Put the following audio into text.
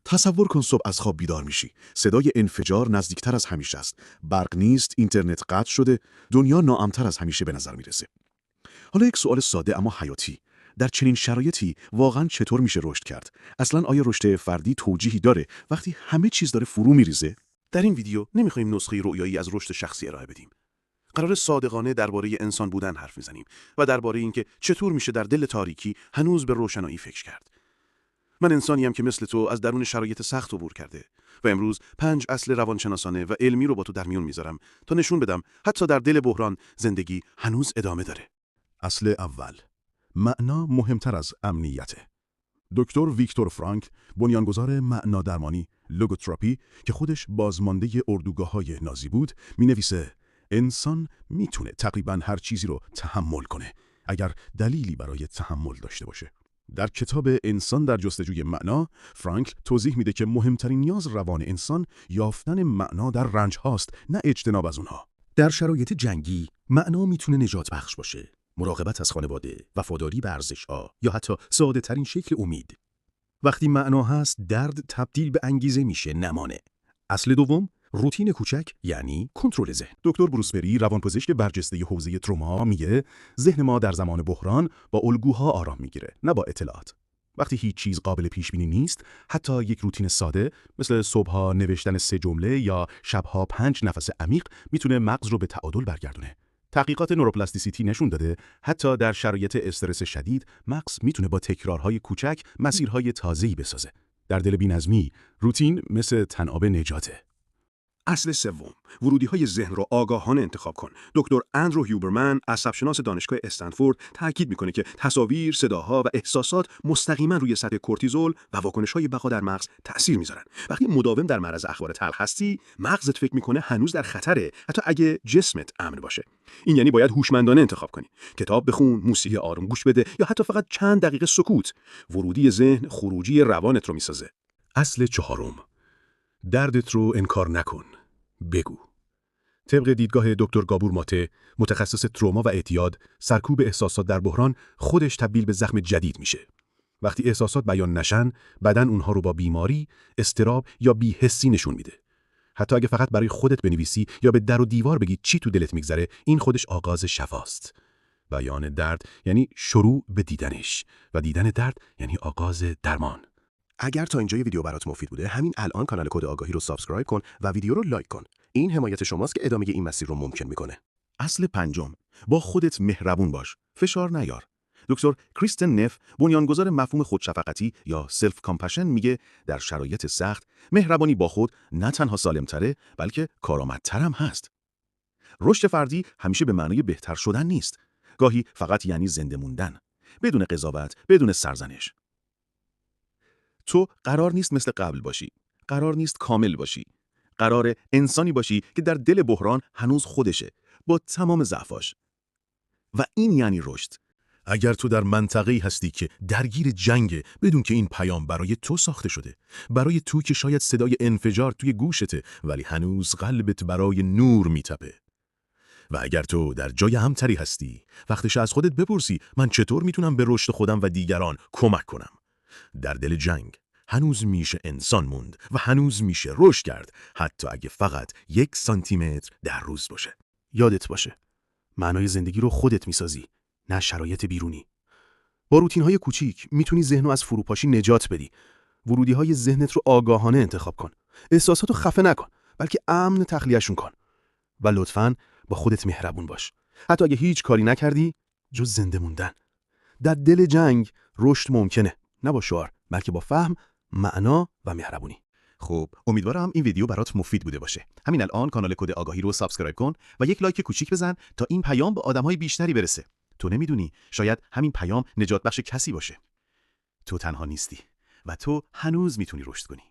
تصور کن صبح از خواب بیدار میشی. صدای انفجار نزدیکتر از همیشه است. برق نیست، اینترنت قطع شده، دنیا ناامن‌تر از همیشه به نظر میرسه. حالا یک سوال ساده اما حیاتی. در چنین شرایطی واقعاً چطور میشه رشد کرد؟ اصلاً آیا رشد فردی توجیهی داره وقتی همه چیز داره فرو میریزه؟ در این ویدیو نمیخوایم نسخه رؤیایی از رشد شخصی ارائه بدیم. قرار صادقانه درباره انسان بودن حرف میزنیم و درباره اینکه چطور میشه در دل تاریکی هنوز به روشنایی فکر کرد. من انسانیم که مثل تو از درون شرایط سخت عبور کرده و امروز 5 اصل روانشناسانه و علمی رو با تو در میون میذارم تا نشون بدم حتی در دل بحران زندگی هنوز ادامه داره. اصل اول، معنا مهمتر از امنیته. دکتر ویکتور فرانکل، بنیانگذار معنادرمانی لوگوتراپی که خودش بازمانده اردوگاه‌های نازی بود، می‌نویسه انسان میتونه تقریباً هر چیزی رو تحمل کنه اگر دلیلی برای تحمل داشته باشه. در کتاب انسان در جستجوی معنا، فرانکل توضیح میده که مهمترین نیاز روان انسان یافتن معنا در رنج هاست، نه اجتناب از اونها. در شرایط جنگی، معنا میتونه نجات بخش باشه. مراقبت از خانواده، وفاداری به ارزش‌ها یا حتی ساده ترین شکل امید. وقتی معنا هست، درد تبدیل به انگیزه میشه، نمانه. اصل دوم، روتین کوچک یعنی کنترل ذهن. دکتر بروس پری، روانپزشک برجسته حوزه تروما، میگه ذهن ما در زمان بحران با الگوها آرام میگیره، نه با اطلاعات. وقتی هیچ چیز قابل پیش بینی نیست، حتی یک روتین ساده مثل صبح‌ها نوشتن 3 جمله یا شب‌ها 5 نفس عمیق میتونه مغز رو به تعادل برگردونه. تحقیقات نوروپلاستیسیتی نشون داده حتی در شرایط استرس شدید مغز میتونه با تکرارهای کوچک مسیرهای تازه‌ای بسازه. در دل بی‌نظمی، روتین مثل تناب نجاته. اصل سوم، ورودی‌های ذهن رو آگاهانه انتخاب کن. دکتر اندرو هیوبرمن، عصبشناس دانشگاه استنفورد، تاکید میکنه که تصاویر، صداها و احساسات مستقیما روی سطح کورتیزول و واکنش‌های بقا در مغز تأثیر میذارن. وقتی مداوم در معرض اخبار تلخ هستی، مغزت فکر میکنه هنوز در خطره، حتی اگه جسمت امن باشه. این یعنی باید هوشمندانه انتخاب کنی. کتاب بخون، موسیقی آروم گوش بده یا حتی فقط چند دقیقه سکوت. ورودی ذهن خروجی روانت رو میسازه. اصل چهارم، دردت رو انکار نکن، بگو. طبق دیدگاه دکتر گابور ماته، متخصص تروما و اعتیاد، سرکوب احساسات در بحران خودش تبدیل به زخم جدید میشه. وقتی احساسات بیان نشن، بدن اونها رو با بیماری، اضطراب یا بی‌حسی نشون میده. حتی اگه فقط برای خودت بنویسی یا به در و دیوار بگی چی تو دلت میگذره، این خودش آغاز شفاست. بیان درد یعنی شروع به دیدنش و دیدن درد یعنی آغاز درمان. اگر تا اینجای ویدیو برات مفید بوده، همین الان کانال کد آگاهی رو سابسکرایب کن و ویدیو رو لایک کن. این حمایت شماست که ادامه این مسیر رو ممکن میکنه. اصل پنجم، با خودت مهربون باش، فشار نیار. دکتر کریستن نف، بنیانگذار مفهوم خودشفقتی یا سلف کامپشن، میگه در شرایط سخت مهربانی با خود نه تنها سالمتره بلکه کارآمدتر هم هست. رشد فردی همیشه به معنای بهتر شدن نیست. گاهی فقط یعنی زنده موندن، بدون قضاوت، بدون سرزنش. تو قرار نیست مثل قبل باشی، قرار نیست کامل باشی. قرار انسانی باشی که در دل بحران هنوز خودشه، با تمام ضعفاش. و این یعنی رشد. اگر تو در منطقه‌ای هستی که درگیر جنگه، بدون که این پیام برای تو ساخته شده، برای تو که شاید صدای انفجار توی گوشته ولی هنوز قلبت برای نور میتپه. و اگر تو در جای امتری هستی، وقتش از خودت بپرسی من چطور میتونم به رشد خودم و دیگران کمک کنم. در دل جنگ هنوز میشه انسان موند و هنوز میشه رشد کرد، حتی اگه فقط 1 سانتیمتر در روز باشه. یادت باشه، معنای زندگی رو خودت میسازی، نه شرایط بیرونی. با روتین‌های کوچیک میتونی ذهن رو از فروپاشی نجات بدی. ورودی‌های ذهنت رو آگاهانه انتخاب کن. احساساتو خفه نکن، بلکه امن تخلیه‌شون کن. و لطفاً با خودت مهربون باش. حتی اگه هیچ کاری نکردی جز زنده موندن. در دل جنگ رشد ممکنه، نه با شعار، بلکه با فهم، معنا و مهربونی. خب، امیدوارم این ویدیو برات مفید بوده باشه. همین الان کانال کد آگاهی رو سابسکرایب کن و یک لایک کوچیک بزن تا این پیام به آدم‌های بیشتری برسه. تو نمیدونی، شاید همین پیام نجات بخش کسی باشه. تو تنها نیستی و تو هنوز میتونی رشد کنی.